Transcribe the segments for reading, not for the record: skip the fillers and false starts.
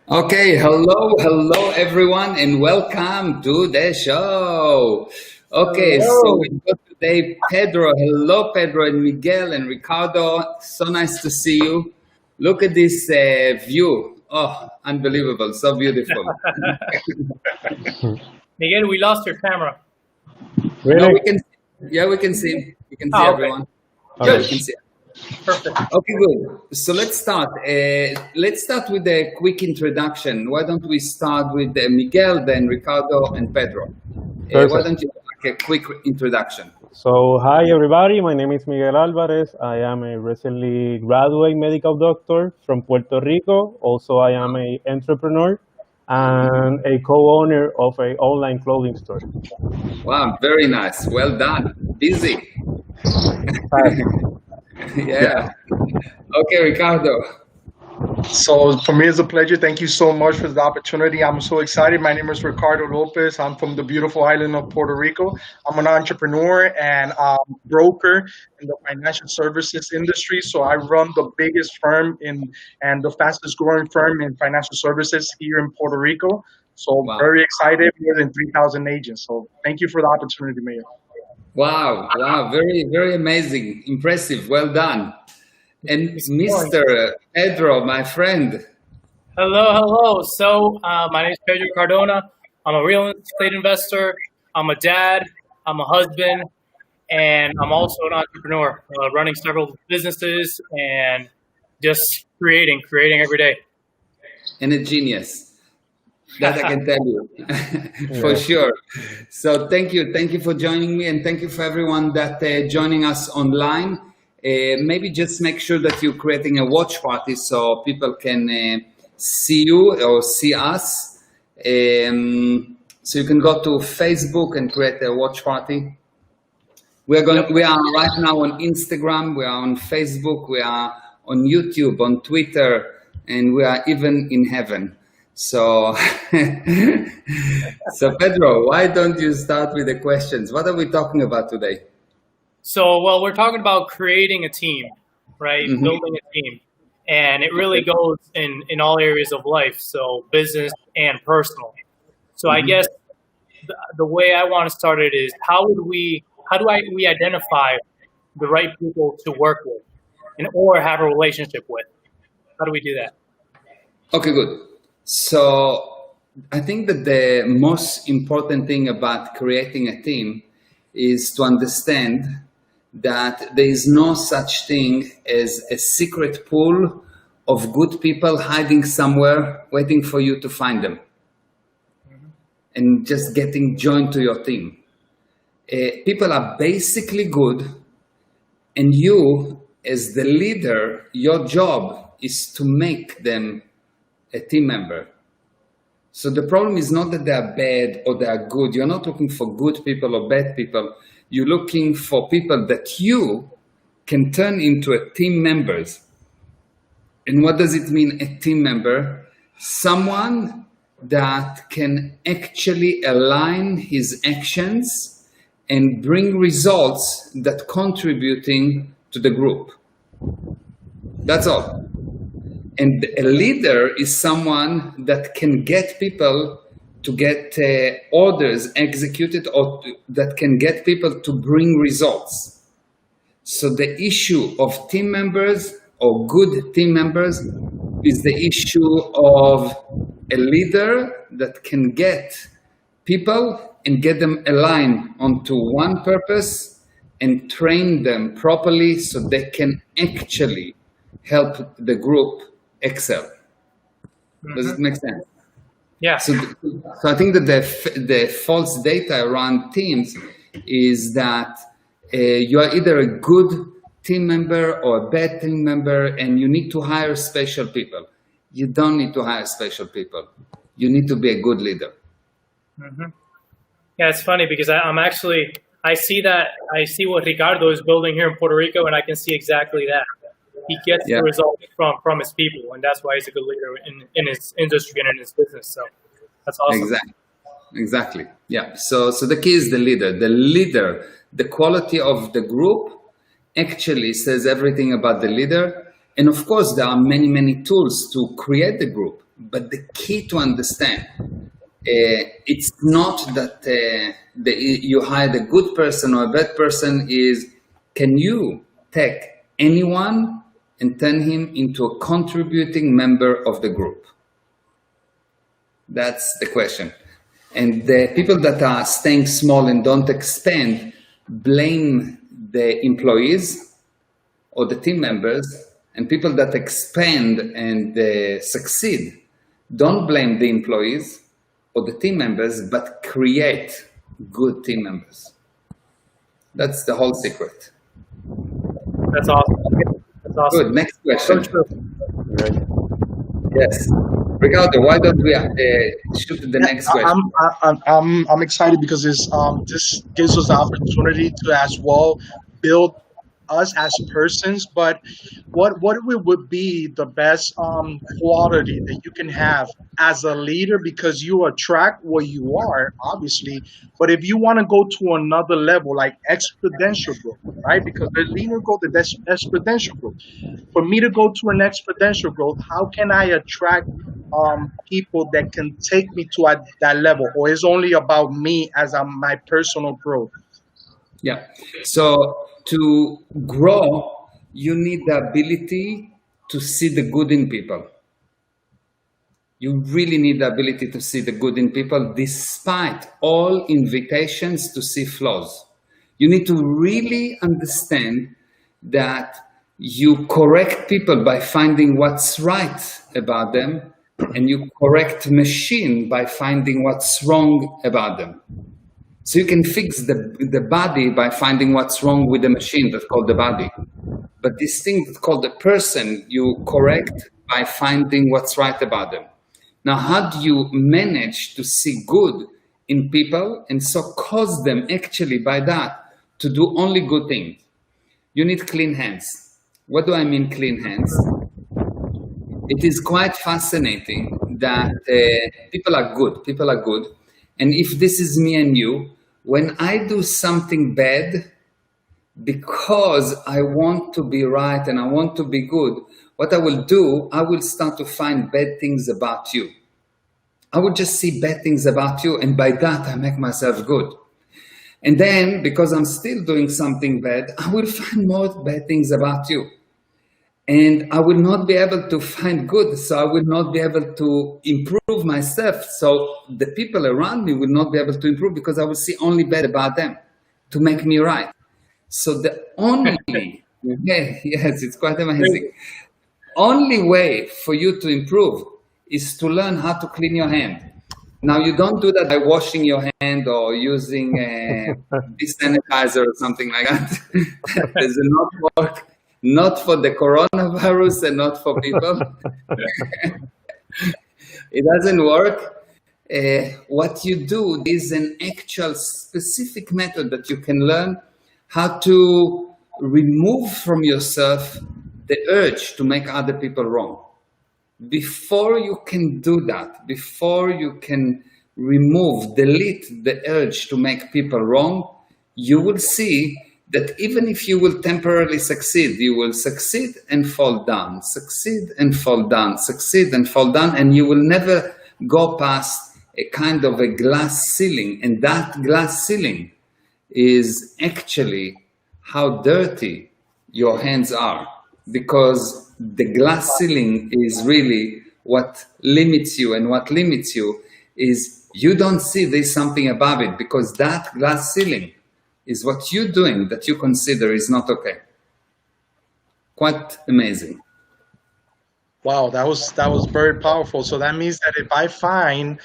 Okay, hello everyone, and welcome to the show. Okay, so Hello. we got today Pedro. Hello, Pedro and Miguel and Ricardo. So nice to see you. Look at this view. Oh, unbelievable! So beautiful. Miguel, we lost your camera. No, Really? we can. Yeah, we can see. We can see Oh, okay. everyone. Yeah, Okay. we can see. Perfect. Okay, good. So let's start. Let's start with a quick introduction. Why don't we start with Miguel, then Ricardo, and Pedro? Why Perfect. don't you make a quick introduction? So, hi everybody. My name is Miguel Alvarez. I am a recently graduate medical doctor from Puerto Rico. Also, I am a entrepreneur and a co-owner of an online clothing store. Wow, very nice. Well done. Busy. Fast. Yeah. Okay, Ricardo. So for me, it's a pleasure. Thank you so much for the opportunity. I'm so excited. My name is Ricardo Lopez. I'm from the beautiful island of Puerto Rico. I'm an entrepreneur and broker in the financial services industry. So I run the biggest firm and the fastest growing firm in financial services here in Puerto Rico. So Wow. very excited. More than 3,000 agents. So thank you for the opportunity, Mayor. Wow. Wow. Very amazing. Impressive. Well done. And Keep going. Mr. Pedro, my friend. Hello. So, my name is Pedro Cardona. I'm a real estate investor. I'm a dad. I'm a husband. And I'm also an entrepreneur, running several businesses and just creating every day. And a genius. That I can tell you for Yeah. sure. So thank you for joining me, and thank you for everyone that joining us online. Maybe just make sure that you're creating a watch party so people can see you or see us. So you can go to Facebook and create a watch party. We are right now on Instagram, we are on Facebook, we are on YouTube, on Twitter, and we are even in heaven. So, so Pedro, why don't you start with the questions? What are we talking about today? So, well, we're talking about creating a team, right? Mhm. Building a team. And it really goes in all areas of life, so business and personal. So I Mhm. guess the way I want to start it is how do we identify the right people to work with or have a relationship with? How do we do that? Okay, good. So I think that the most important thing about creating a team is to understand that there is no such thing as a secret pool of good people hiding somewhere waiting for you to find them and just getting joined to your team. People are basically good, and you, as the leader, your job is to make them a team member. So the problem is not that they are bad or they are good. You're not looking for good people or bad people. You're looking for people that you can turn into a team members. And what does it mean, a team member? Someone that can actually align his actions and bring results that contributing to the group. That's all. And a leader is someone that can get people to get orders executed or that can get people to bring results. So the issue of team members or good team members is the issue of a leader that can get people and get them aligned onto one purpose and train them properly so they can actually help the group excel. Does it make sense? Yeah. So I think that the false data around teams is that you are either a good team member or a bad team member, and you need to hire special people. You don't need to hire special people. You need to be a good leader. Yeah, it's funny because I see what Ricardo is building here in Puerto Rico, and I can see exactly that. He gets Yeah. the results from his people, and that's why he's a good leader in his industry and in his business. So that's awesome. Exactly. Yeah. So the key is the leader. The leader, the quality of the group actually says everything about the leader. And of course, there are many tools to create the group. But the key to understand, it's not that you hired a good person or a bad person. Is, can you take anyone and turn him into a contributing member of the group? That's the question. And the people that are staying small and don't expand blame the employees or the team members, and people that expand and succeed don't blame the employees or the team members, but create good team members. That's the whole secret. That's awesome. That's awesome. Good. Next question. So true. Yes. Ricardo, why don't we shoot the next question? I'm excited because this gives us the opportunity to as well build us as persons, but what would be the best quality that you can have as a leader, because you attract what you are, obviously, but if you want to go to another level, like exponential growth, right? Because there's linear growth and there's exponential growth. For me to go to an exponential growth, how can I attract people that can take me to that level, or is only about me as my personal growth? Yeah. So to grow, you need the ability to see the good in people. You really need the ability to see the good in people, despite all invitations to see flaws. You need to really understand that you correct people by finding what's right about them, and you correct machine by finding what's wrong about them. So you can fix the body by finding what's wrong with the machine that's called the body. But this thing that's called the person, you correct by finding what's right about them. Now, how do you manage to see good in people and so cause them actually by that to do only good things? You need clean hands. What do I mean clean hands? It is quite fascinating that people are good. And if this is me and you, when I do something bad because I want to be right and I want to be good, what I will do, I will start to find bad things about you. I will just see bad things about you, and by that I make myself good. And then, because I'm still doing something bad, I will find more bad things about you. And I will not be able to find good, so I will not be able to improve myself. So the people around me will not be able to improve because I will see only bad about them to make me right. So the only, yes, it's quite amazing. Only way for you to improve is to learn how to clean your hand. Now, you don't do that by washing your hand or using this sanitizer or something like that. That does not work. Not for the coronavirus and not for people. It doesn't work. What you do is an actual specific method that you can learn how to remove from yourself the urge to make other people wrong. Before you can do that, before you can delete the urge to make people wrong, you will see that even if you will temporarily succeed, you will succeed and fall down, succeed and fall down, succeed and fall down, and you will never go past a kind of a glass ceiling. And that glass ceiling is actually how dirty your hands are, because the glass ceiling is really what limits you, and what limits you is you don't see there's something above it, because that glass ceiling is what you're doing that you consider is not okay. Quite amazing. Wow, that was very powerful. So that means that if I find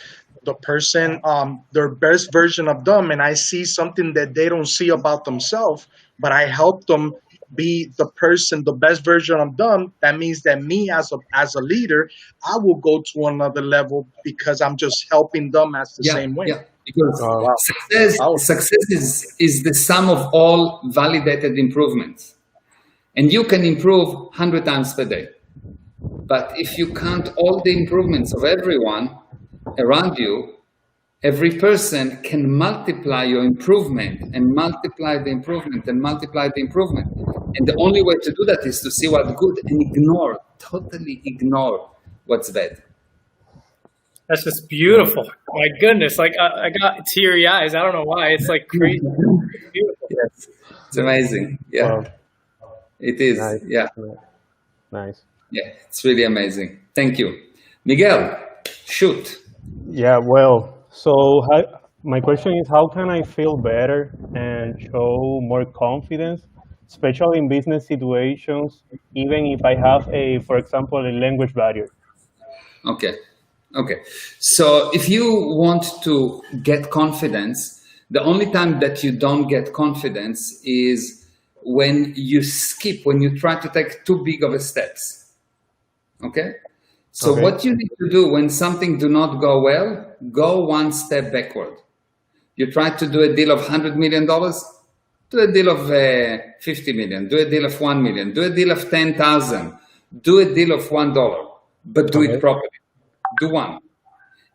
the person, their best version of them, and I see something that they don't see about themselves, but I help them be the person, the best version of them, that means that me as a leader, I will go to another level because I'm just helping them as the same way. Yeah. Because success is the sum of all validated improvements. And you can improve 100 times per day. But if you count all the improvements of everyone around you, every person can multiply your improvement and multiply the improvement and multiply the improvement. And the only way to do that is to see what's good and totally ignore what's bad. That's just beautiful. My goodness, like I got teary eyes. I don't know why. It's like crazy. It's beautiful. Yes, it's amazing. Yeah, Wow. it is. Nice. Yeah, Nice. yeah, it's really amazing. Thank you, Miguel. Shoot. Yeah, well, so my question is, how can I feel better and show more confidence, especially in business situations, even if I have for example, a language barrier? Okay. Okay. So if you want to get confidence, the only time that you don't get confidence is when you skip, when you try to take too big of a steps. Okay. So Okay. what you need to do when something do not go well, go one step backward. You try to do a deal of $100 million, do a deal of 50 million, do a deal of 1 million, do a deal of 10,000, do a deal of $1, but do Okay. it properly. Do 1,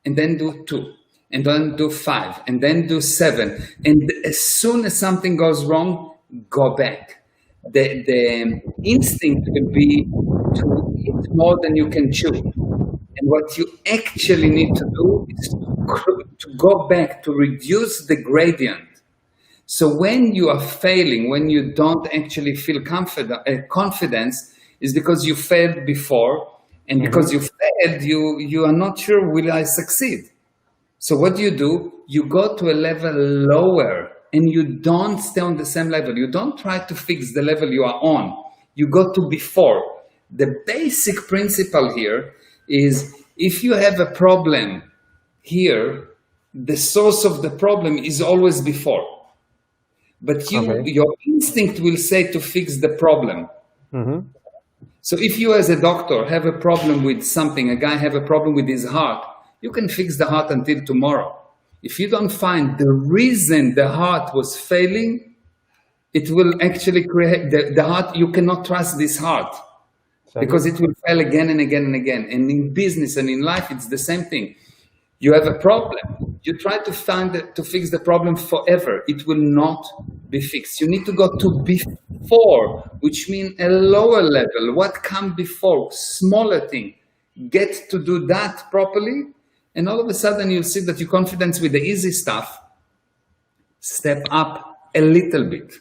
and then do 2, and then do 5, and then do 7. And as soon as something goes wrong, go back. The instinct will be to eat more than you can chew. And what you actually need to do is to go back, to reduce the gradient. So when you are failing, when you don't actually feel confidence, is because you failed before. And because you failed, you are not sure, will I succeed? So what do? You go to a level lower and you don't stay on the same level. You don't try to fix the level you are on. You go to before. The basic principle here is if you have a problem here, the source of the problem is always before. But your instinct will say to fix the problem. Mm-hmm. So if you as a doctor have a problem with something, a guy have a problem with his heart, you can fix the heart until tomorrow. If you don't find the reason the heart was failing, it will actually create the heart. You cannot trust this heart because it will fail again and again and again. And in business and in life, it's the same thing. You have a problem. You try to fix the problem forever. It will not be fixed. You need to go to before, which means a lower level. What come before? Smaller thing. Get to do that properly, and all of a sudden you'll see that your confidence with the easy stuff step up a little bit,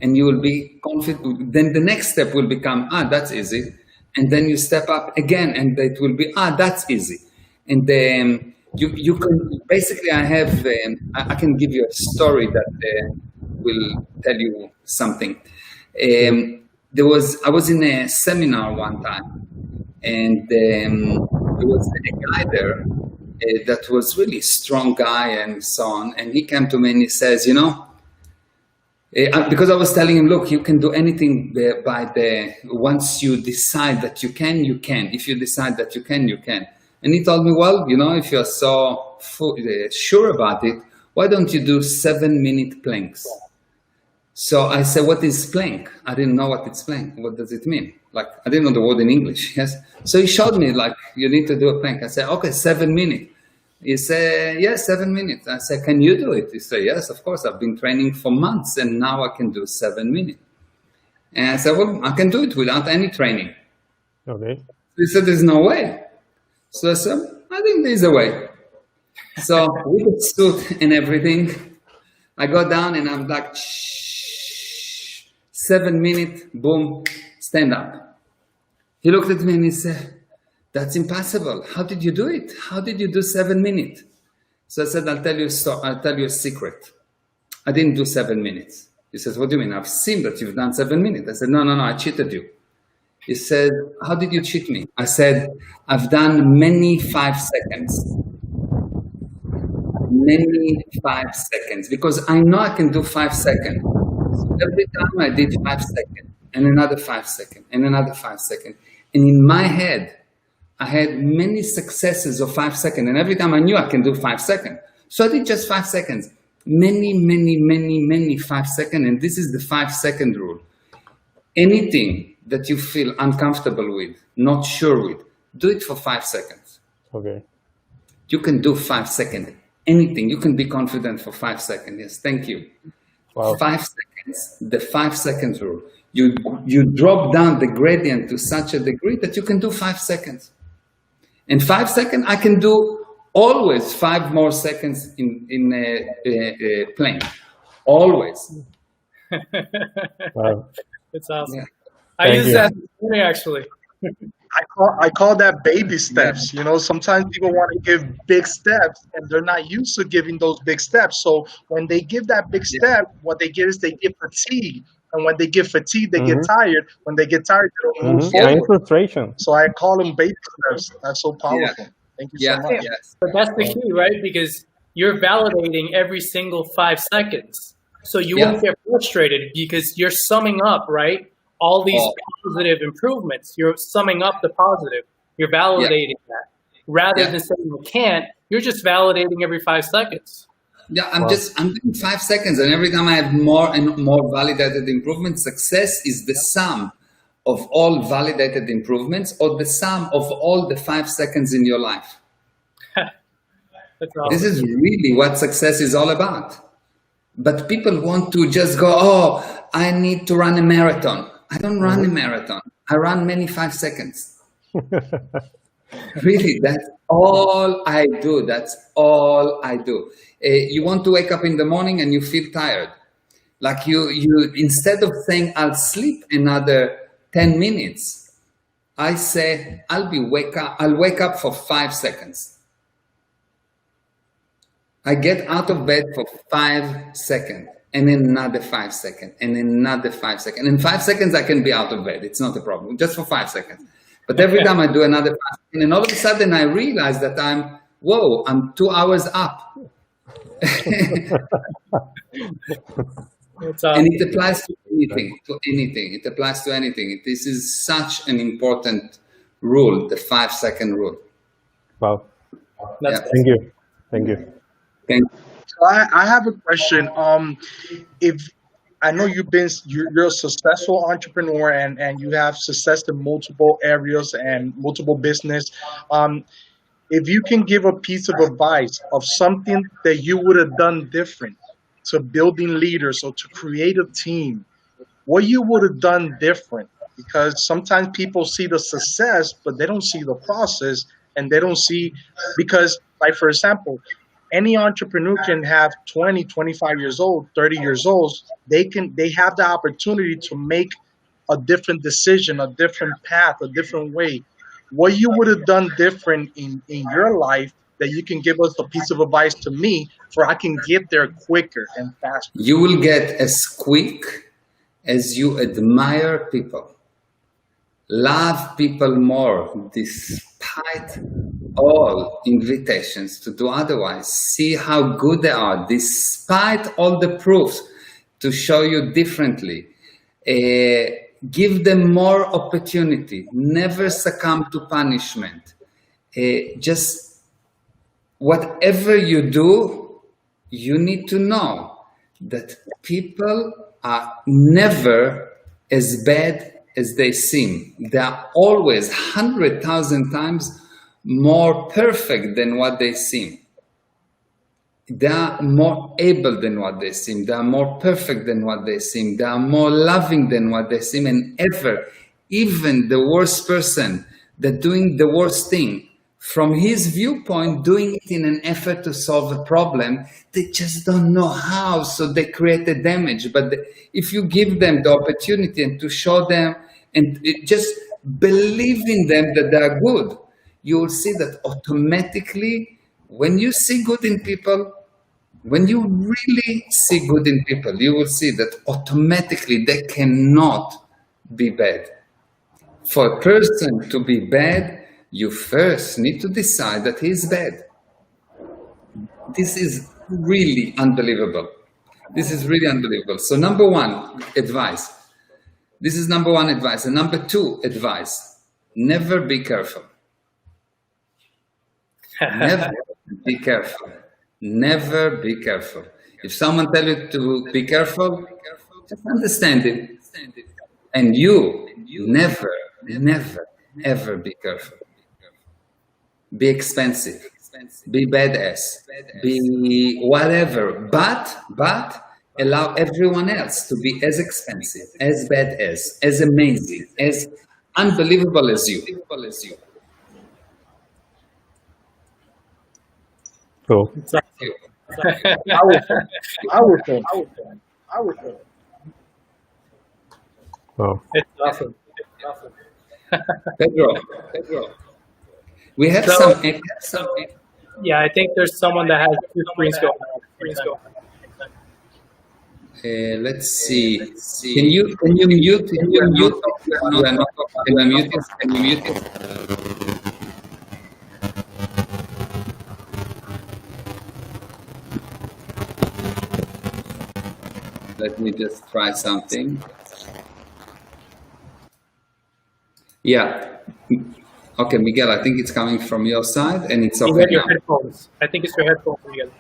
and you will be confident. Then the next step will become, that's easy, and then you step up again, and it will be, that's easy, and then. You can basically. I can give you a story that will tell you something. I was in a seminar one time, and there was a guy there that was really a strong guy and so on. And he came to me and he says, because I was telling him, look, you can do anything once you decide that you can, you can. If you decide that you can, you can. And he told me, well, if you're so sure about it, why don't you do 7-minute planks? So I said, what is plank? I didn't know what it's plank. What does it mean? Like, I didn't know the word in English. Yes. So he showed me, like, you need to do a plank. I said, okay, 7 minutes. He said, yes, 7 minutes. I said, can you do it? He said, yes, of course. I've been training for months and now I can do 7 minutes. And I said, well, I can do it without any training. Okay. He said, there's no way. So I said, I think there's a way. So with the suit and everything, I go down and I'm like, 7 minutes, boom, stand up. He looked at me and he said, that's impossible. How did you do it? How did you do 7 minutes? So I said, I'll tell you a secret. I didn't do 7 minutes. He says, what do you mean? I've seen that you've done 7 minutes. I said, no, I cheated you. He said, how did you cheat me? I said, I've done many 5 seconds. Many 5 seconds. Because I know I can do 5 seconds. So every time I did 5 seconds, and another 5 seconds, and another 5 seconds. And in my head, I had many successes of 5 seconds. And every time I knew I can do 5 seconds. So I did just 5 seconds. Many 5 seconds. And this is the 5-second rule. Anything that you feel uncomfortable with, not sure with, do it for 5 seconds. Okay. You can do 5 seconds. Anything. You can be confident for 5 seconds. Yes, thank you. Wow. 5 seconds, the 5 seconds rule. You drop down the gradient to such a degree that you can do 5 seconds. In 5 seconds, I can do always 5 more seconds in a plane. Always. Wow. It's awesome. Yeah. I Thank use you. that this morning, actually. I call that baby steps. You know, sometimes people want to give big steps and they're not used to giving those big steps. So when they give that big step, what they get is they get fatigued. And when they get fatigued, they get tired. When they get tired, they don't move And forward. frustration. So I call them baby steps. That's so Yeah. powerful. Thank you so Yeah. much. Yes. But that's the key, right? Because you're validating every single 5 seconds. So you Yeah. won't get frustrated because you're summing up, right? All these Oh. positive improvements. You're summing up the positive. You're validating that. Rather Yeah. than saying you can't, you're just validating every 5 seconds. Yeah, I'm Wow. doing 5 seconds, and every time I have more and more validated improvements, success is the sum of all validated improvements or the sum of all the 5 seconds in your life. That's awesome. This is really what success is all about. But people want to just go, oh, I need to run a marathon. I don't run a marathon. I run many 5 seconds. Really, that's all I do. That's all I do. You want to wake up in the morning and you feel tired. Like you instead of saying, I'll sleep another 10 minutes, I say, I'll wake up for 5 seconds. I get out of bed for 5 seconds, and then another 5 seconds, and then another 5 seconds. In 5 seconds, I can be out of bed. It's not a problem, just for 5 seconds. But every time I do another 5 seconds, and all of a sudden I realize that I'm 2 hours up. It's, And it applies to anything, It applies to anything. This is such an important rule, the 5 second rule. Wow. that's Yeah. Thank you. Thank you. Thank So I have a question. If I know you're a successful entrepreneur and you have success in multiple areas and multiple business. If you can give a piece of advice of something that you would have done different to building leaders or to create a team, what you would have done different? Because sometimes people see the success, but they don't see the process, and they don't see, because, like, for example, any entrepreneur can have 20, 25 years old, 30 years old. They have the opportunity to make a different decision, a different path, a different way. What you would have done different in your life that you can give us a piece of advice to me for I can get there quicker and faster. You will get as quick as you admire people. Love people more despite all invitations to do otherwise. See how good they are despite all the proofs to show you differently. Give them more opportunity. Never succumb to punishment. Just whatever you do, you need to know that people are never as bad as they seem. They are always 100,000 times more perfect than what they seem. They are more able than what they seem. They are more perfect than what they seem. They are more loving than what they seem. And even the worst person that doing the worst thing, from his viewpoint, doing it in an effort to solve a problem, they just don't know how, so they create the damage. But if you give them the opportunity and to show them and just believe in them that they are good, you will see that automatically, when you see good in people, when you really see good in people, you will see that automatically they cannot be bad. For a person to be bad, you first need to decide that he is bad. This is really unbelievable. This is really unbelievable. So number one, advice. This is number one advice. And number two advice, never be careful. Never be careful. Never be careful. If someone tells you to be careful, just understand it. And you never, ever be careful. Be expensive. Be badass. Be whatever. But allow everyone else to be as expensive, as badass, as amazing, as unbelievable as you. Cool. It's awesome. Powerful. Wow. It's awesome. Pedro, we have So- some. Yeah, I think there's someone that has two screens going. Let's see. Can you mute? Can you mute? Can you mute it? Can you mute it? Let me just try something. Yeah. Okay, Miguel, I think it's coming from your side and it's You okay have your now. headphones. I think it's your headphones together.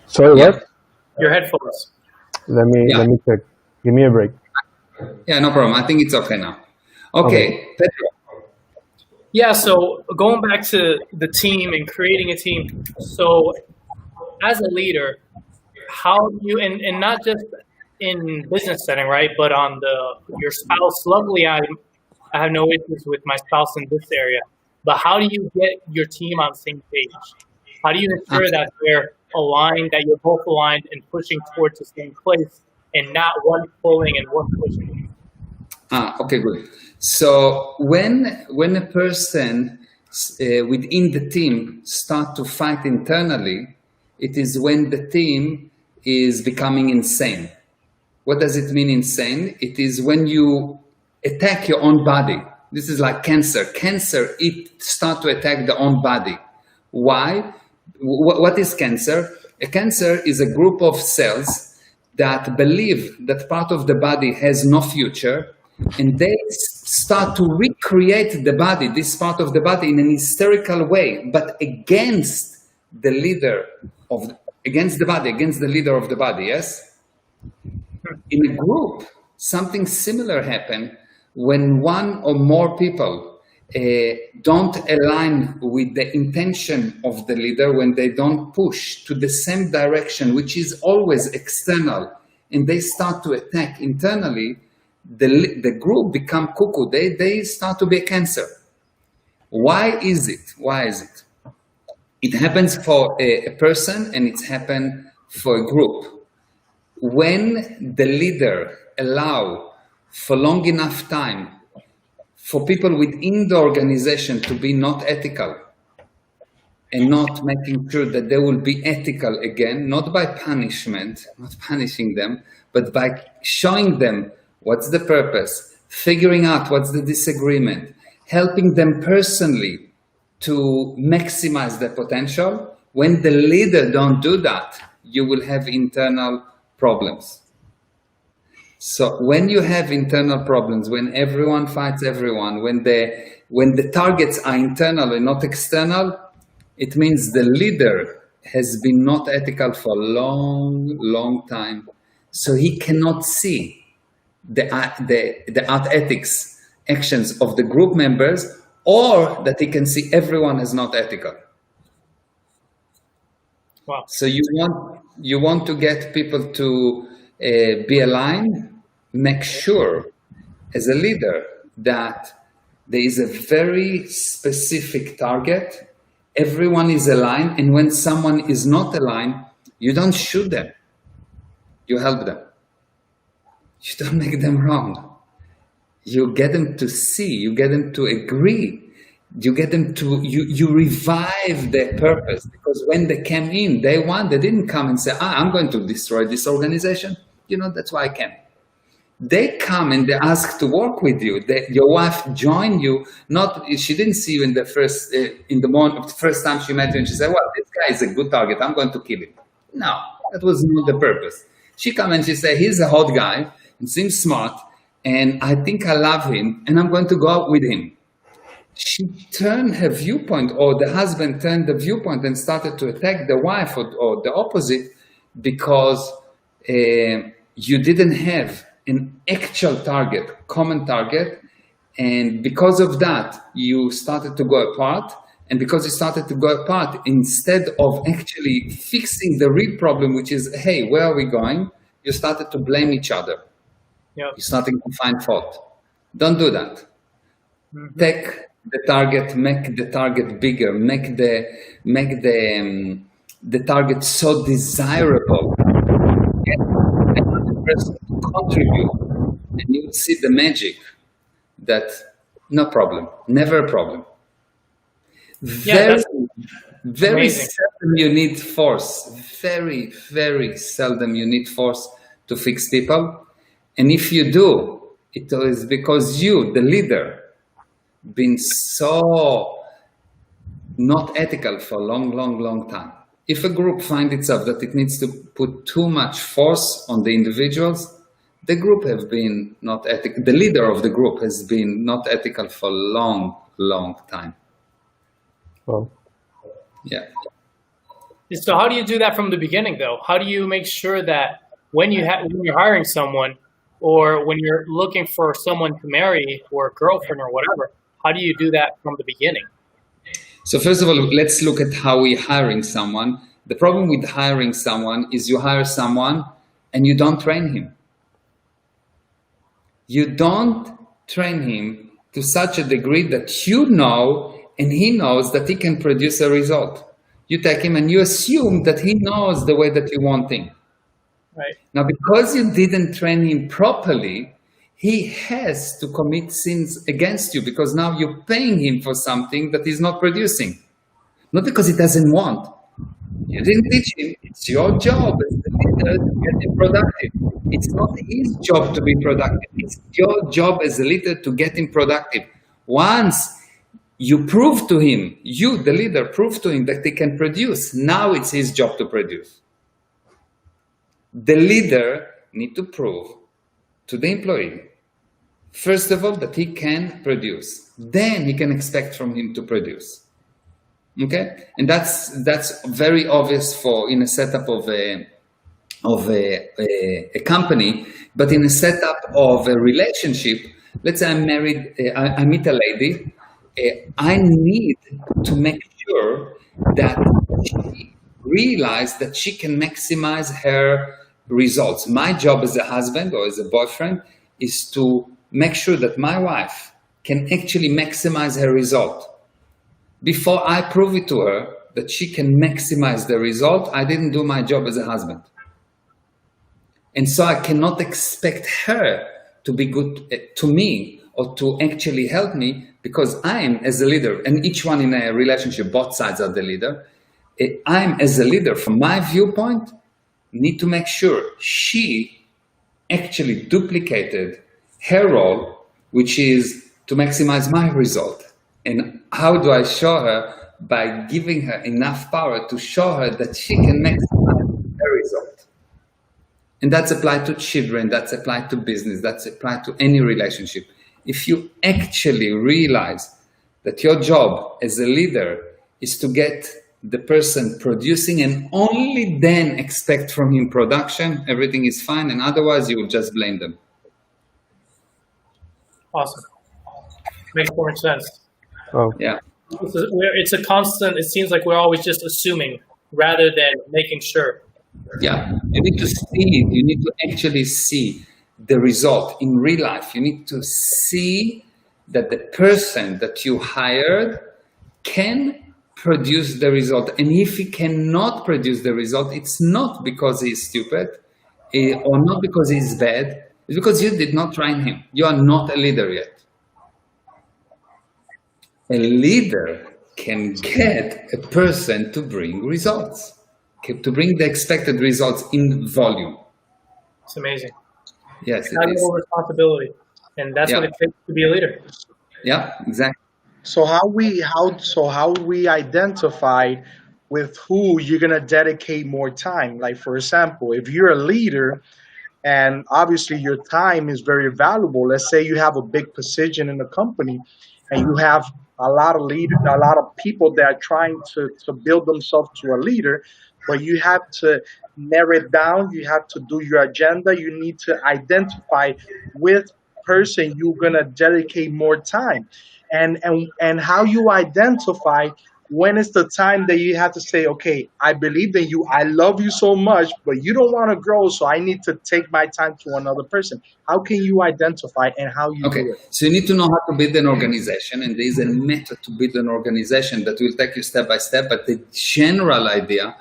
Sorry, Yeah. what? Your headphones. Let me check. Give me a break. Yeah, no problem. I think it's okay now. Okay, Pedro. Yeah, so going back to the team and creating a team. So as a leader, how do you, and not just in business setting, right? But on your spouse, luckily I have no issues with my spouse in this area. But how do you get your team on the same page? How do you ensure that they're aligned, that you're both aligned and pushing towards the same place and not one pulling and one pushing? Okay, good. So when a person within the team start to fight internally, it is when the team is becoming insane. What does it mean insane? It is when you attack your own body. This is like cancer. Cancer, it start to attack the own body. Why? What is cancer? A cancer is a group of cells that believe that part of the body has no future, and they start to recreate the body, this part of the body, in an hysterical way, but against the leader against the body, against the leader of the body, yes? In a group, something similar happens when one or more people don't align with the intention of the leader, when they don't push to the same direction, which is always external, and they start to attack internally, the group become cuckoo. They start to be a cancer. Why is it? Why is it? It happens for a person and it's happened for a group. When the leader allow for long enough time for people within the organization to be not ethical and not making sure that they will be ethical again, not by punishment, not punishing them, but by showing them what's the purpose, figuring out what's the disagreement, helping them personally to maximize their potential. When the leader don't do that, you will have internal problems. So when you have internal problems, when everyone fights everyone, when the targets are internal and not external, it means the leader has been not ethical for a long time. So he cannot see the art ethics actions of the group members, or that he can see everyone as not ethical. Wow. So you want to get people to be aligned. Make sure as a leader that there is a very specific target. Everyone is aligned, and when someone is not aligned, you don't shoot them. You help them. You don't make them wrong. You get them to see, you get them to agree, you get them to, you revive their purpose. Because when they came in, day one, they didn't come and say, I'm going to destroy this organization. That's why I came. They come and they ask to work with you. Your wife joined you, she didn't see you in the first time she met you and she said, well, this guy is a good target, I'm going to kill him. No, that was not the purpose. She come and she said, he's a hot guy, and seems smart, and I think I love him, and I'm going to go out with him. She turned her viewpoint, or the husband turned the viewpoint and started to attack the wife, or the opposite, because you didn't have an actual target, common target, and because of that, you started to go apart. And because you started to go apart, instead of actually fixing the real problem, which is, hey, where are we going? You started to blame each other. Yep. You're starting to find fault. Don't do that. Mm-hmm. Take the target, make the target bigger, make the the target so desirable, get another person to contribute, and you would see the magic that no problem, never a problem. Yeah, Very amazing. seldom you need force. Very, very seldom you need force to fix people. And if you do, it is because you, the leader, been so not ethical for a long, long, long time. If a group finds itself that it needs to put too much force on the individuals, the group have been not ethical. The leader of the group has been not ethical for a long, long time. Well, Yeah. So how do you do that from the beginning, though? How do you make sure that when you're hiring someone, or when you're looking for someone to marry or a girlfriend or whatever, how do you do that from the beginning? So first of all, let's look at how we're hiring someone. The problem with hiring someone is you hire someone and you don't train him. You don't train him to such a degree that you know and he knows that he can produce a result. You take him and you assume that he knows the way that you want him. Right. Now, because you didn't train him properly, he has to commit sins against you, because now you're paying him for something that he's not producing. Not because he doesn't want. You didn't teach him. It's your job as the leader to get him productive. It's not his job to be productive. It's your job as a leader to get him productive. Once you prove to him, you, the leader, prove to him that he can produce, now it's his job to produce. The leader needs to prove to the employee, first of all, that he can produce. Then he can expect from him to produce. Okay, and that's very obvious for in a setup of a company, but in a setup of a relationship. Let's say I'm married. I meet a lady. I need to make sure that she realizes that she can maximize her results. My job as a husband or as a boyfriend is to make sure that my wife can actually maximize her result. Before I prove it to her that she can maximize the result, I didn't do my job as a husband. And so I cannot expect her to be good to me or to actually help me, because I am, as a leader, and each one in a relationship, both sides are the leader. I'm, as a leader, from my viewpoint, need to make sure she actually duplicated her role, which is to maximize my result. And how do I show her? By giving her enough power to show her that she can maximize her result. And that's applied to children, that's applied to business, that's applied to any relationship. If you actually realize that your job as a leader is to get the person producing and only then expect from him production, everything is fine, and otherwise you will just blame them. Awesome. Makes more sense. oh, Yeah. It's a constant, it seems like we're always just assuming rather than making sure. Yeah, you need to see it. You need to actually see the result in real life. You need to see that the person that you hired can produce the result. And if he cannot produce the result, it's not because he's stupid or not because he's bad. It's because you did not train him. You are not a leader yet. A leader can get a person to bring results, to bring the expected results in volume. It's amazing. Yes, it Not is. your responsibility. And that's what it takes to be a leader. Yeah, exactly. So how we identify with who you're gonna dedicate more time? Like, for example, if you're a leader and obviously your time is very valuable. Let's say you have a big position in the company and you have a lot of leaders, a lot of people that are trying to build themselves to a leader, but you have to narrow it down. You have to do your agenda. You need to identify with person you're gonna dedicate more time, and how you identify when it's the time that you have to say, okay, I believe in you, I love you so much, but you don't want to grow, so I need to take my time to another person. How can you identify and how you do it? So you need to know how to build an organization, and there is a method to build an organization that will take you step by step, but the general idea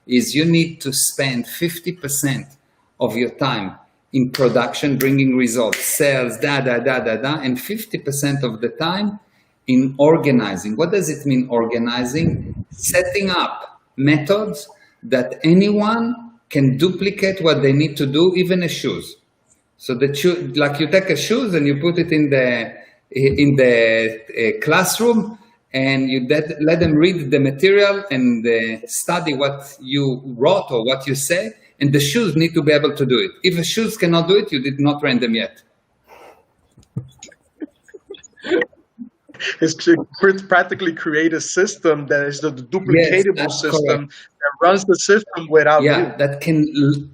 is you need to spend 50% of your time in production, bringing results, sales, and 50% of the time in organizing. What does it mean, organizing? Setting up methods that anyone can duplicate what they need to do, even a shoes. So like you take a shoes and you put it in the classroom, and you let them read the material and study what you wrote or what you say, and the shoes need to be able to do it. If the shoes cannot do it, you did not train them yet. It's to practically create a system that is the duplicatable system that runs the system without you. That can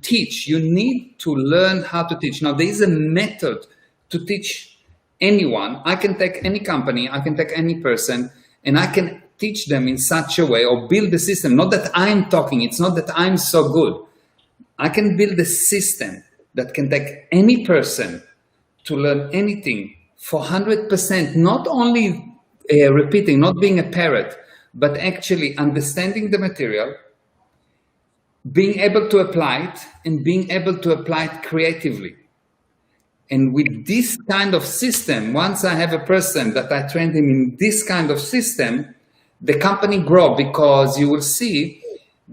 teach. You need to learn how to teach. Now, there is a method to teach anyone. I can take any company, I can take any person, and I can teach them in such a way, or build the system. Not that I'm talking, it's not that I'm so good. I can build a system that can take any person to learn anything for 100%, not only repeating, not being a parrot, but actually understanding the material, being able to apply it, and being able to apply it creatively. And with this kind of system, once I have a person that I trained him in this kind of system, the company grows, because you will see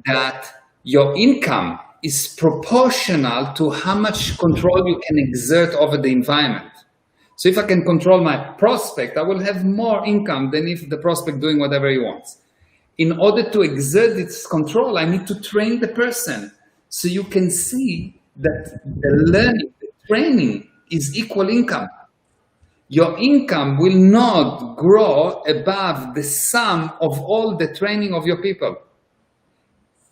that your income is proportional to how much control you can exert over the environment. So if I can control my prospect, I will have more income than if the prospect doing whatever he wants. In order to exert its control, I need to train the person. So you can see that the learning, the training is equal income. Your income will not grow above the sum of all the training of your people.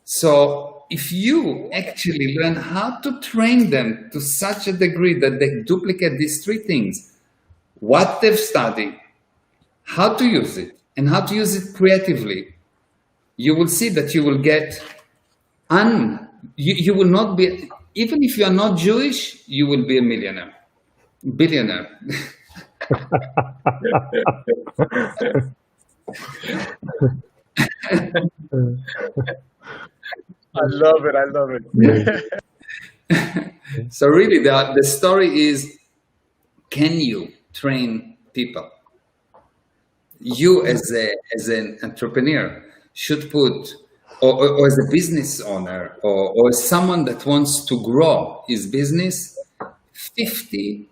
So if you actually learn how to train them to such a degree that they duplicate these three things, what they've studied, how to use it, and how to use it creatively, you will see that you will get, you will not be, even if you are not Jewish, you will be a millionaire, billionaire. I love it. I love it. So really, the story is, can you train people? You as an entrepreneur should put, or as a business owner, or as someone that wants to grow his business, 50%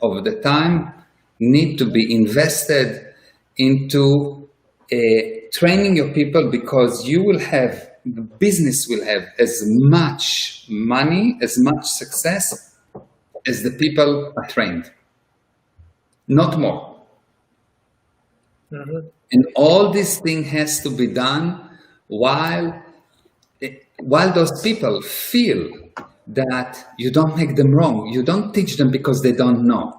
of the time need to be invested into training your people, because the business will have as much money, as much success as the people are trained. Not more. Mm-hmm. And all this thing has to be done while those people feel that you don't make them wrong. You don't teach them because they don't know.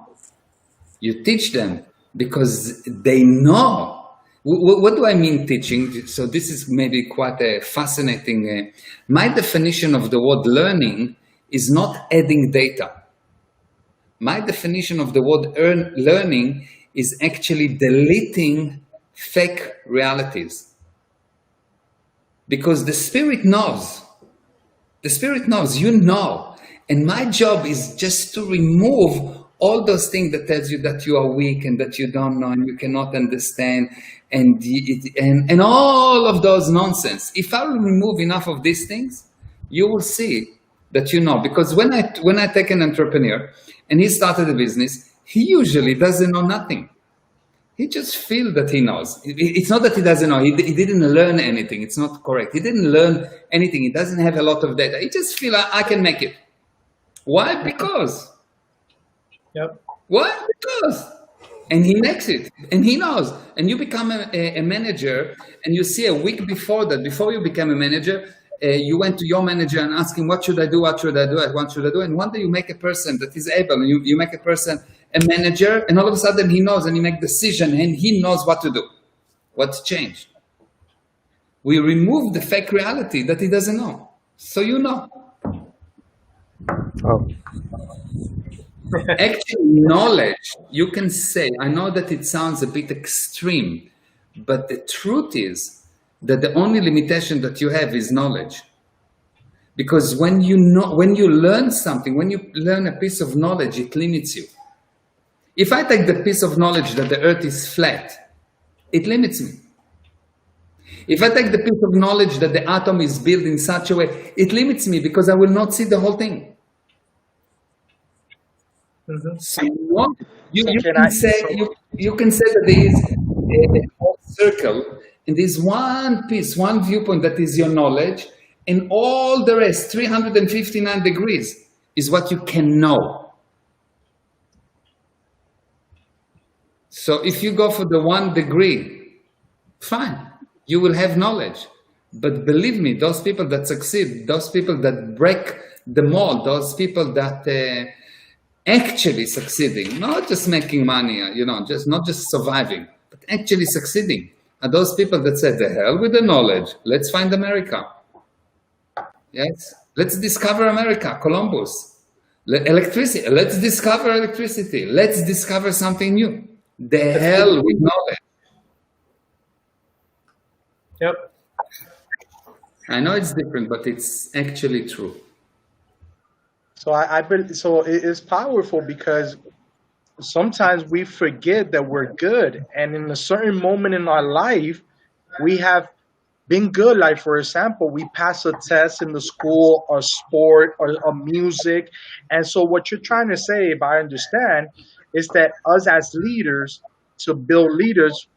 You teach them because they know. What do I mean teaching? So this is maybe quite a fascinating. My definition of the word learning is not adding data. My definition of the word learning is actually deleting fake realities. Because the spirit knows. The spirit knows, you know. And my job is just to remove all those things that tells you that you are weak and that you don't know and you cannot understand and all of those nonsense. If I will remove enough of these things, you will see that you know. Because when I take an entrepreneur and he started a business, he usually doesn't know nothing. He just feels that he knows. It's not that he doesn't know. He didn't learn anything. It's not correct. He didn't learn anything. He doesn't have a lot of data. He just feels I can make it. Why? Because. Yep. Why? Because. And he makes it. And he knows. And you become a manager, and you see a week before that, before you became a manager, you went to your manager and asked him, what should I do? What should I do? What should I do? And one day you make a person that is able, and you make a person a manager, and all of a sudden he knows, and he makes decision, and he knows what to do. What's changed? We remove the fake reality that he doesn't know. So you know. Oh. Actually, knowledge, you can say, I know that it sounds a bit extreme, but the truth is that the only limitation that you have is knowledge. Because when you learn something, when you learn a piece of knowledge, it limits you. If I take the piece of knowledge that the earth is flat, it limits me. If I take the piece of knowledge that the atom is built in such a way, it limits me because I will not see the whole thing. So you can say that there is a whole circle, and there's one piece, one viewpoint that is your knowledge, and all the rest, 359 degrees, is what you can know. So if you go for the 1 degree, fine, you will have knowledge. But believe me, those people that succeed, those people that break the mold, those people that actually succeeding, not just making money, not just surviving, but actually succeeding, are those people that said, the hell with the knowledge, let's find America. Yes, let's discover America, Columbus. Electricity, let's discover electricity. Let's discover something new. The hell with knowledge. Yep. I know it's different, but it's actually true. So so it is powerful because sometimes we forget that we're good, and in a certain moment in our life, we have been good. Like for example, we pass a test in the school or sport or music, and so what you're trying to say, if I understand, is that us as leaders, to build leaders,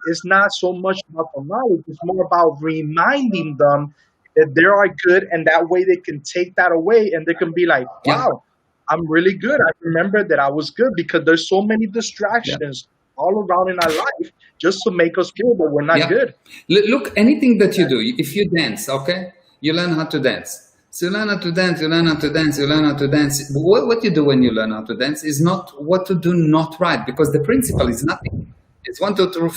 it's not so much about the knowledge, it's more about reminding them that they are good, and that way they can take that away and they can be like, wow, I'm really good. I remember that I was good, because there's so many distractions all around in our life just to make us feel that we're not good. Look, anything that you do, if you dance, okay, you learn how to dance. So you learn how to dance, you learn how to dance, you learn how to dance. What you do when you learn how to dance is not what to do not right, because the principle is nothing. It's 1, 2,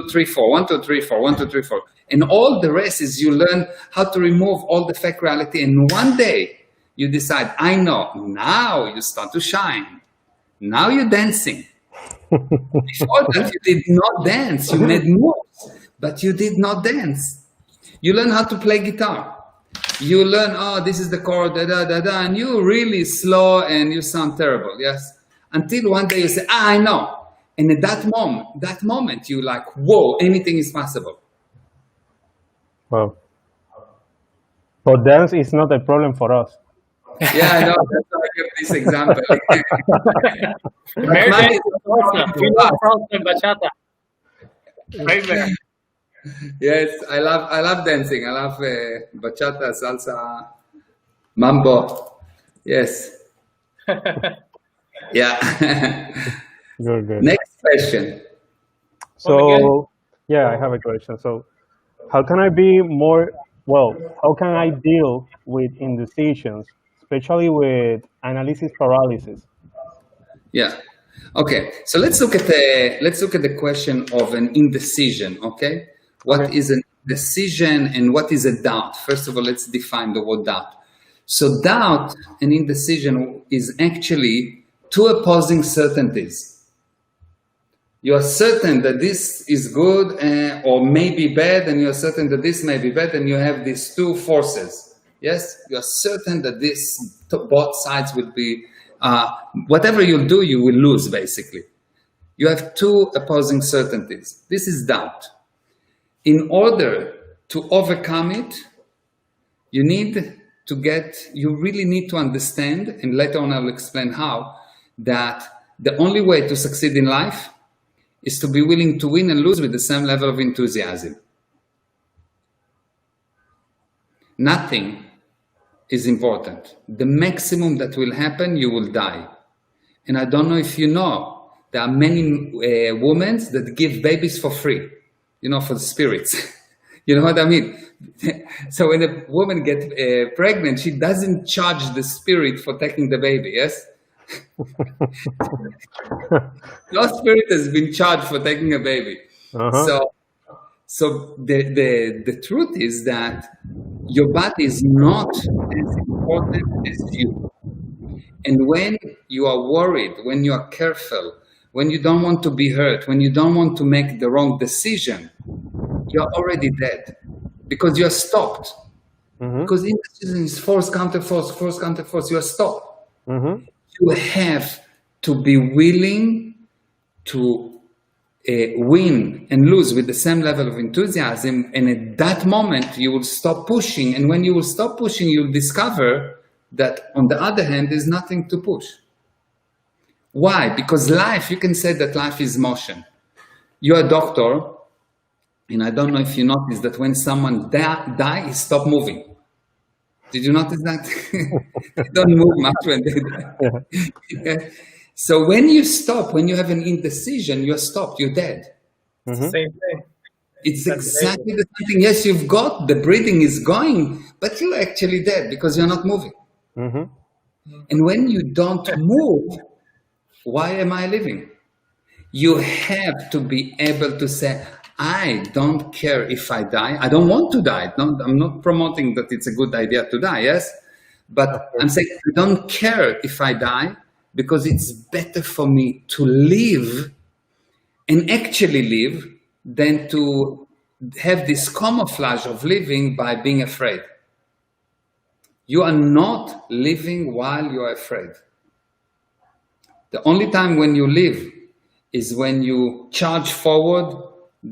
3, 4, 1, 2, 3, 4, 1, 2, 3, 4. And all the rest is you learn how to remove all the fake reality. And one day you decide, I know, now you start to shine. Now you're dancing. Before that, you did not dance. You made moves, but you did not dance. You learn how to play guitar. You learn, oh, this is the chord, da, da, da, da, and you're really slow and you sound terrible, yes? Until one day you say, I know. And at that moment, you're like, whoa, anything is possible. Well, but dance is not a problem for us. Yeah, I know. That's why I give this example. American salsa. We love salsa and bachata. Right there. Yes, I love dancing. I love bachata, salsa, mambo. Yes. Yeah. Good. Next question. So, yeah, I have a question. So, how can I deal with indecisions, especially with analysis paralysis? Yeah. Okay. So let's look at the question of an indecision. Okay. What is an indecision and what is a doubt? First of all, let's define the word doubt. So doubt and indecision is actually two opposing certainties. You are certain that this is good or may be bad, and you are certain that this may be bad, and you have these two forces. Yes, you are certain that both sides will be, whatever you'll do, you will lose, basically. You have two opposing certainties. This is doubt. In order to overcome it, you really need to understand, and later on I'll explain how, that the only way to succeed in life is to be willing to win and lose with the same level of enthusiasm. Nothing is important. The maximum that will happen, you will die. And I don't know if you know, there are many women that give babies for free, for the spirits. You know what I mean? So when a woman gets pregnant, she doesn't charge the spirit for taking the baby, yes? No spirit has been charged for taking a baby. So the truth is that your body is not as important as you. And when you are worried, when you are careful, when you don't want to be hurt, when you don't want to make the wrong decision, you're already dead. because you are stopped. Mm-hmm. Because indecision is force, counter force, force, counter force. You are stopped. Mm-hmm. You have to be willing to win and lose with the same level of enthusiasm, and at that moment you will stop pushing, and when you will stop pushing, you'll discover that on the other hand there's nothing to push. Why? Because life, you can say that life is motion. You're a doctor, and I don't know if you noticed that when someone dies, he stops moving. Did you notice that? They don't move much when they die. Yeah. So when you stop, when you have an indecision, you're stopped, you're dead. It's the same thing. It's exactly the same thing. Yes, you've got, the breathing is going, but you're actually dead because you're not moving. Mm-hmm. And when you don't move, why am I living? You have to be able to say, I don't care if I die. I don't want to die. I'm not promoting that it's a good idea to die, yes? But I'm saying I don't care if I die, because it's better for me to live and actually live than to have this camouflage of living by being afraid. You are not living while you are afraid. The only time when you live is when you charge forward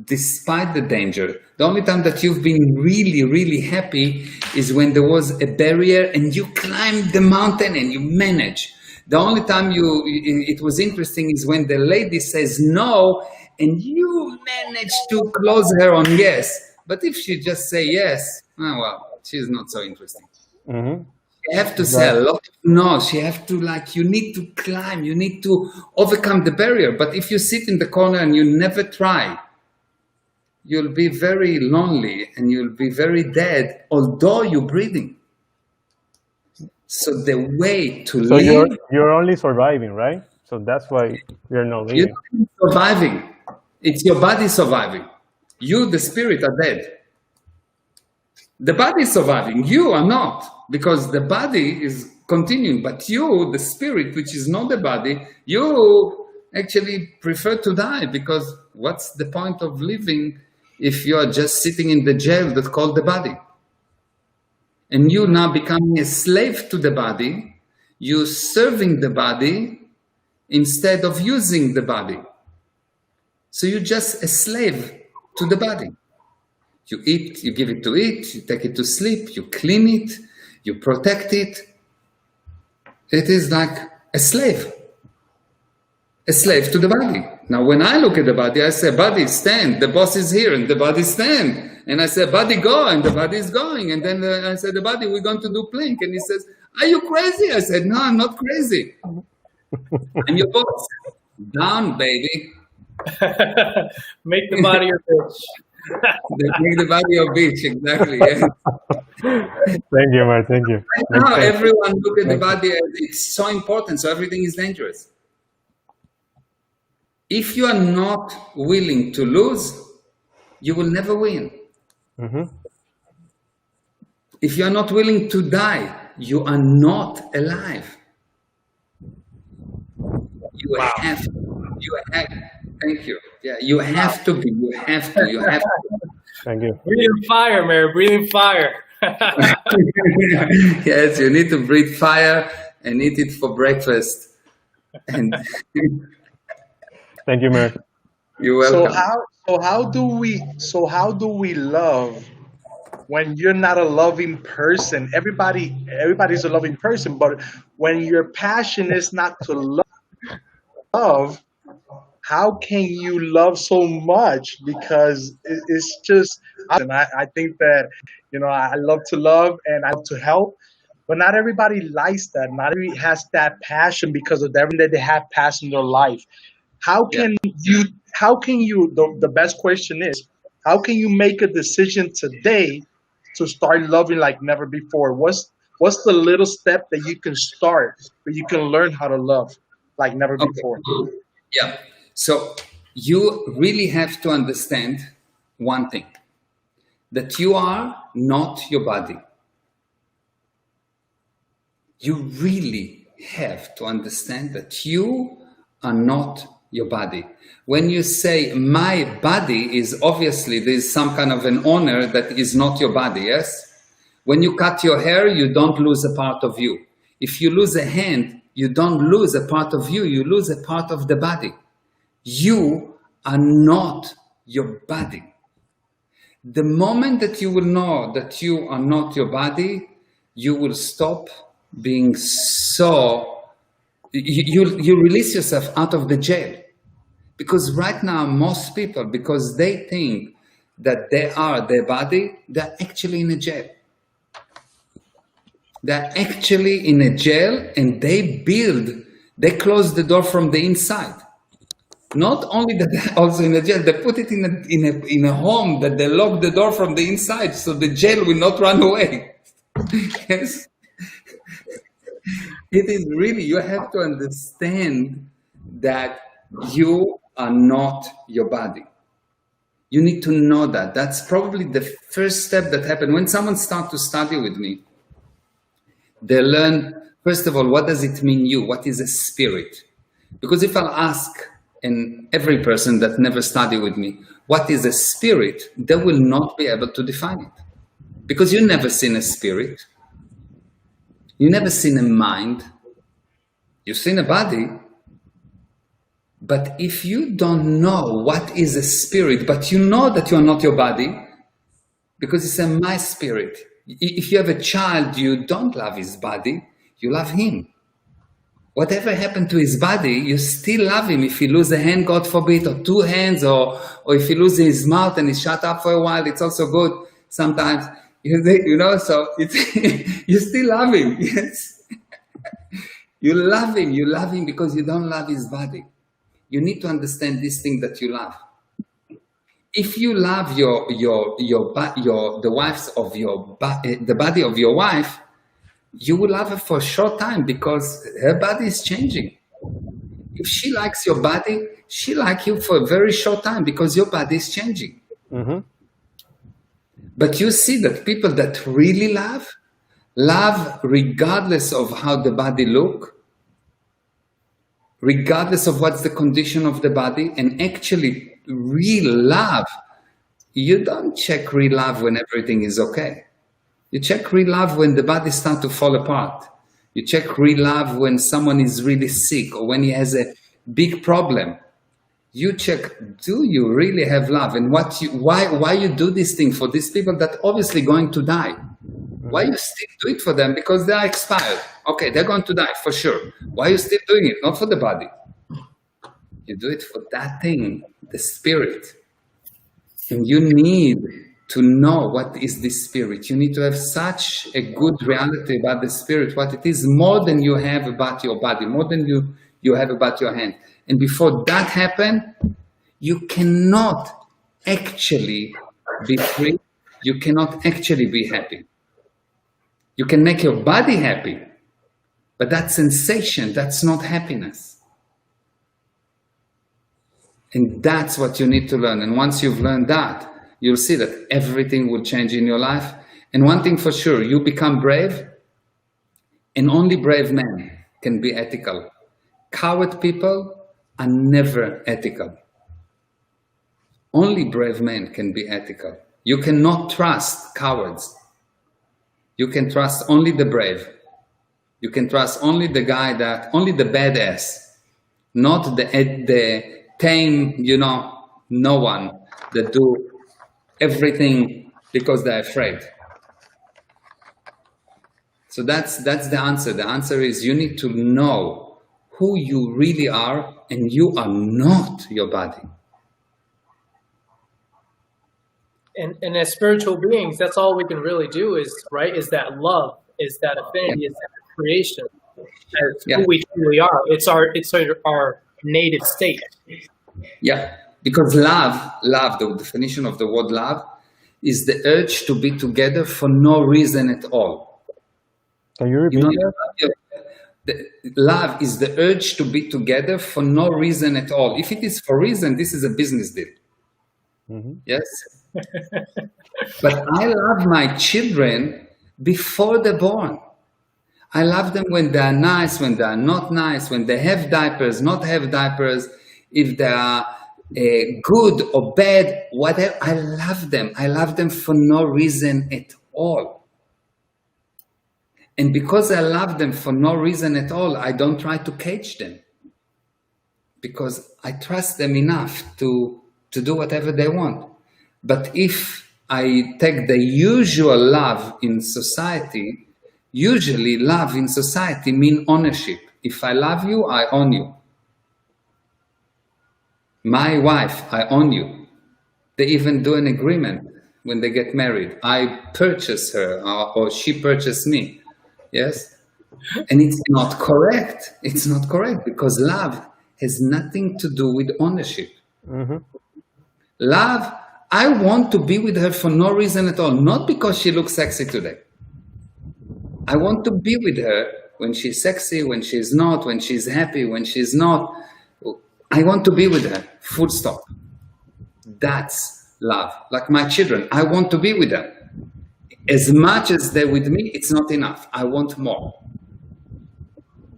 despite the danger. The only time that you've been really, really happy is when there was a barrier and you climbed the mountain and you managed. The only time it was interesting is when the lady says no and you manage to close her on yes. But if she just say yes, oh well, she's not so interesting. Mm-hmm. You have to say a lot of no's. You have to you need to climb, you need to overcome the barrier. But if you sit in the corner and you never try, you'll be very lonely and you'll be very dead, although you're breathing. So the way to live... you're only surviving, right? So that's why you're not living. You're not surviving. It's your body surviving. You, the spirit, are dead. The body is surviving. You are not, because the body is continuing. But you, the spirit, which is not the body, you actually prefer to die, because what's the point of living if you are just sitting in the jail that's called the body? And you now becoming a slave to the body, you serving the body instead of using the body. So you're just a slave to the body. You eat, you give it to eat, you take it to sleep, you clean it, you protect it. It is like a slave to the body. Now, when I look at the body, I say, body, stand. The boss is here, and the body stand. And I say, body, go, and the body is going. And then I said, the body, we're going to do plank. And he says, are you crazy? I said, no, I'm not crazy. I'm your boss. Down, baby. Make the body your bitch. Make the body your bitch, exactly. Yes. Thank you, Mark. Thank you. Now everyone look at the body as it's so important, so everything is dangerous. If you are not willing to lose, you will never win. Mm-hmm. If you are not willing to die, you are not alive. You have, thank you. Yeah, you have to be, you have to. Thank you. Breathing fire, Mary, breathing fire. Yes, you need to breathe fire and eat it for breakfast. And thank you, Mary. You're welcome. So how do we love when you're not a loving person? Everybody's a loving person, but when your passion is not to love, how can you love so much? Because it's just, and I think that, I love to love and I love to help, but not everybody likes that. Not everybody has that passion because of everything that they have passion in their life. How can you, the best question is, how can you make a decision today to start loving like never before? What's the little step that you can start where you can learn how to love like never before? Yeah. So you really have to understand one thing, that you are not your body. You really have to understand that you are not your body. When you say my body, is obviously there's some kind of an owner that is not your body, yes? When you cut your hair, you don't lose a part of you. If you lose a hand, you don't lose a part of you, you lose a part of the body. You are not your body. The moment that you will know that you are not your body, you will stop being you release yourself out of the jail. Because right now, most people, because they think that they are their body, they're actually in a jail. They're actually in a jail, and they close the door from the inside. Not only that they're also in a jail, they put it in a home that they lock the door from the inside, so the jail will not run away. Yes. It is really, you have to understand that you are not your body. You need to know that. That's probably the first step that happened. When someone starts to study with me, they learn, first of all, what does it mean you? What is a spirit? Because if I'll ask every person that never studied with me, what is a spirit? They will not be able to define it. Because you've never seen a spirit. You've never seen a mind. You've seen a body. But if you don't know what is a spirit, but you know that you are not your body, because it's my spirit. If you have a child, you don't love his body, you love him. Whatever happened to his body, you still love him. If he loses a hand, God forbid, or two hands, or if he loses his mouth and he's shut up for a while, it's also good sometimes. So you still love him. Yes. You love him because you don't love his body. You need to understand this thing that you love. If you love the body of your wife, you will love her for a short time because her body is changing. If she likes your body, she likes you for a very short time because your body is changing. Mm-hmm. But you see that people that really love regardless of how the body look, regardless of what's the condition of the body, and actually real love. You don't check real love when everything is okay. You check real love when the body starts to fall apart. You check real love when someone is really sick or when he has a big problem. You check, do you really have love? And why you do this thing for these people that obviously going to die? Why you still do it for them? Because they are expired. Okay, they're going to die for sure. Why are you still doing it? Not for the body. You do it for that thing, the spirit. And you need to know what is this spirit. You need to have such a good reality about the spirit, what it is, more than you have about your body, more than you have about your hand. And before that happens, you cannot actually be free. You cannot actually be happy. You can make your body happy, but that sensation, that's not happiness. And that's what you need to learn. And once you've learned that, you'll see that everything will change in your life. And one thing for sure, you become brave, and only brave men can be ethical. Coward people are never ethical. Only brave men can be ethical. You cannot trust cowards. You can trust only the brave. You can trust only the guy only the badass, not the tame, no one that do everything because they're afraid. So that's the answer. The answer is you need to know who you really are, and you are not your body. And as spiritual beings, that's all we can really do is that love, is that affinity, is that creation. That's who we truly are. It's our native state. Yeah, because love, the definition of the word love, is the urge to be together for no reason at all. Can you repeat that? Love is the urge to be together for no reason at all. If it is for reason, this is a business deal. Mm-hmm. Yes? But I love my children before they're born. I love them when they are nice, when they are not nice, when they have diapers, not have diapers. if they are good or bad, whatever. I love them. I love them for no reason at all. And because I love them for no reason at all, I don't try to cage them. Because I trust them enough to do whatever they want. But if I take the usual love in society, usually love in society means ownership. If I love you, I own you. My wife, I own you. They even do an agreement when they get married. I purchase her or she purchased me. Yes? And it's not correct. It's not correct because love has nothing to do with ownership. Mm-hmm. Love, I want to be with her for no reason at all. Not because she looks sexy today. I want to be with her when she's sexy, when she's not, when she's happy, when she's not. I want to be with her, full stop. That's love. Like my children, I want to be with them. As much as they're with me, it's not enough. I want more.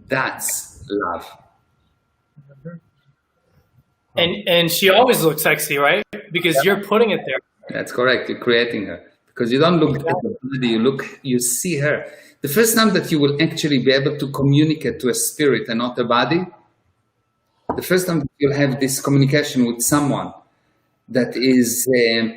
That's love. And she always looks sexy, right? Because you're putting it there. That's correct. You're creating her. Because you don't look at the body, you see her. The first time that you will actually be able to communicate to a spirit and not a body, the first time that you'll have this communication with someone that is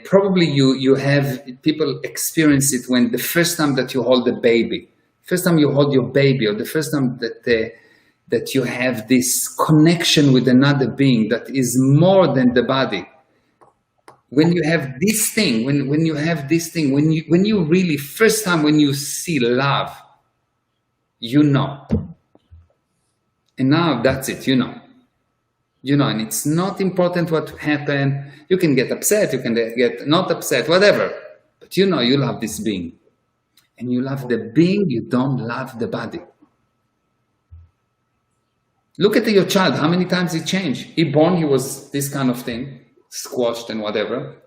probably you have people experience it when the first time that you hold a baby, first time you hold your baby, or the first time that you have this connection with another being that is more than the body. When you have this thing, when you really, first time when you see love, you know. And now that's it, you know. You know, and it's not important what happened. You can get upset, you can get not upset, whatever. But you know you love this being. And you love the being, you don't love the body. Look at your child, how many times he changed. He born, he was this kind of thing, squashed and whatever.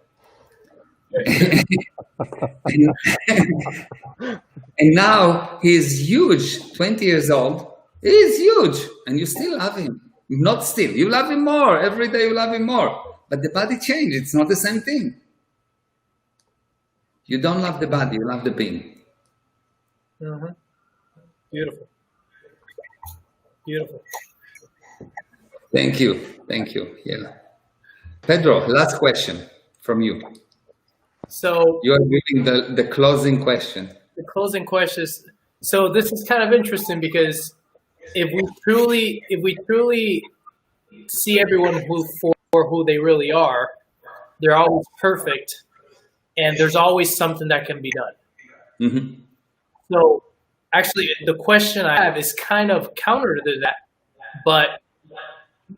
And now he is huge, 20 years old. He is huge, and you still love him. Not still, you love him more. Every day you love him more. But the body changed, it's not the same thing. You don't love the body, you love the being. Mm-hmm. Beautiful. Beautiful. Thank you, Yela. Pedro, last question from you. So you are giving the closing question. The closing question is, so this is kind of interesting because if we truly see everyone for who they really are, they're always perfect, and there's always something that can be done. Mm-hmm. So actually, the question I have is kind of counter to that, but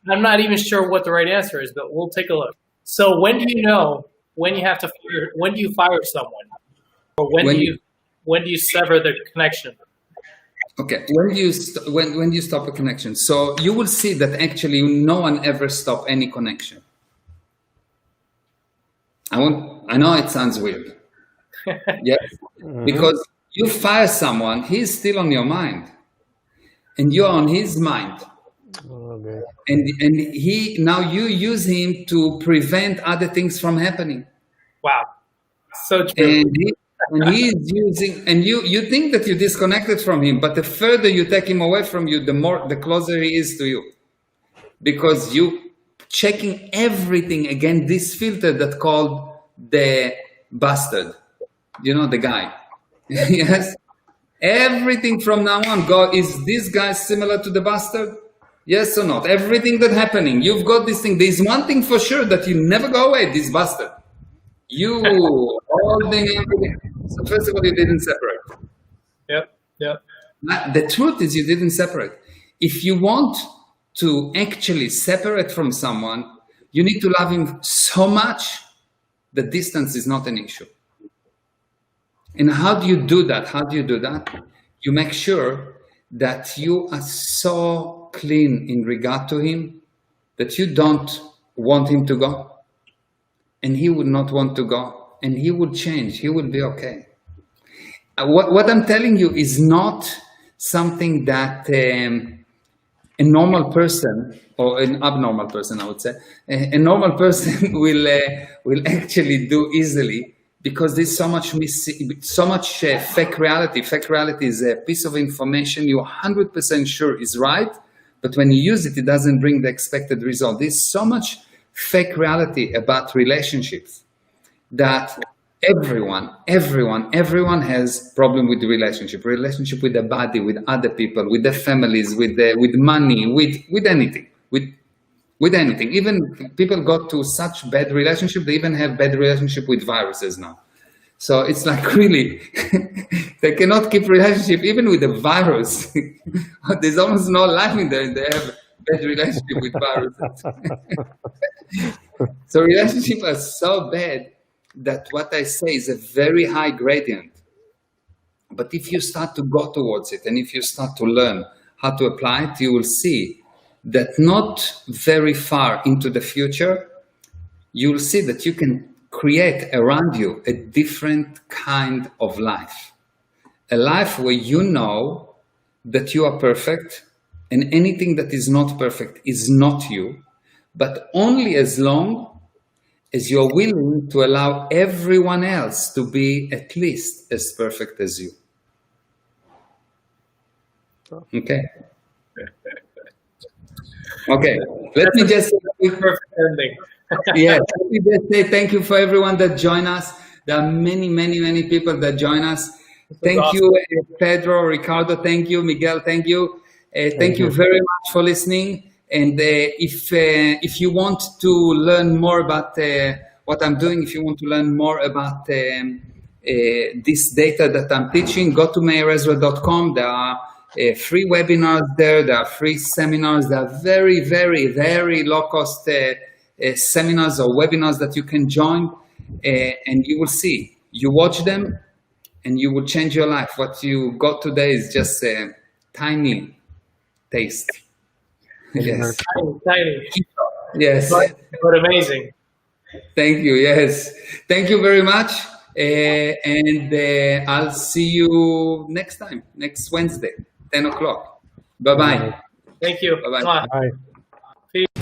I'm not even sure what the right answer is, but we'll take a look. So when do you know when you have to when do you fire someone, or when do you sever the connection? Okay, when do you stop a connection? So you will see that actually no one ever stop any connection. I know it sounds weird. Yes, mm-hmm. Because you fire someone, he's still on your mind, and you're on his mind. Okay. And now you use him to prevent other things from happening. Wow, so true. And he's using, and you think that you disconnected from him, but the further you take him away from you, the closer he is to you, because you checking everything against this filter that called the bastard. You know the guy. Yes, everything from now on is this guy similar to the bastard? Yes or not? Everything that happening, you've got this thing. There's one thing for sure that you never go away, this bastard. You holding everything. So first of all, you didn't separate. Yep. The truth is you didn't separate. If you want to actually separate from someone, you need to love him so much that distance is not an issue. And how do you do that? You make sure that you are so clean in regard to him that you don't want him to go, and he would not want to go, and he would change. He will be okay. What I'm telling you is not something that a normal person, or an abnormal person, I would say, a normal person will actually do easily, because there's so much fake reality. Fake reality is a piece of information you're 100% sure is right, but when you use it, it doesn't bring the expected result. There's so much fake reality about relationships that everyone has problem with the relationship with the body, with other people, with their families, with money, with anything, with anything. Even people got to such bad relationship, they even have bad relationship with viruses now. So it's like, really, they cannot keep relationship even with a virus. There's almost no life in there. They have bad relationship with viruses. So relationships are so bad that what I say is a very high gradient. But if you start to go towards it, and if you start to learn how to apply it, you will see that not very far into the future, you'll see that you can create around you a different kind of life. A life where you know that you are perfect, and anything that is not perfect is not you, but only as long as you're willing to allow everyone else to be at least as perfect as you. Okay. Okay. Let me just say Perfect ending. yes. Let me just say thank you for everyone that joined us. There are many people that join us. Thank you, Pedro, Ricardo. Thank you, Miguel. Thank you. Thank you very much for listening. And if you want to learn more about what I'm doing, if you want to learn more about this data that I'm teaching, go to meirezra.com. There are free webinars there. There are free seminars. There are very low-cost seminars or webinars that you can join. And you will see. You watch them, and you will change your life. What you got today is just a tiny taste. Yes. Tiny. Yes. But amazing. Thank you. Yes. Thank you very much. And I'll see you next time, next Wednesday, 10 o'clock. Bye-bye. Thank you. Bye-bye. Bye. Bye. Peace.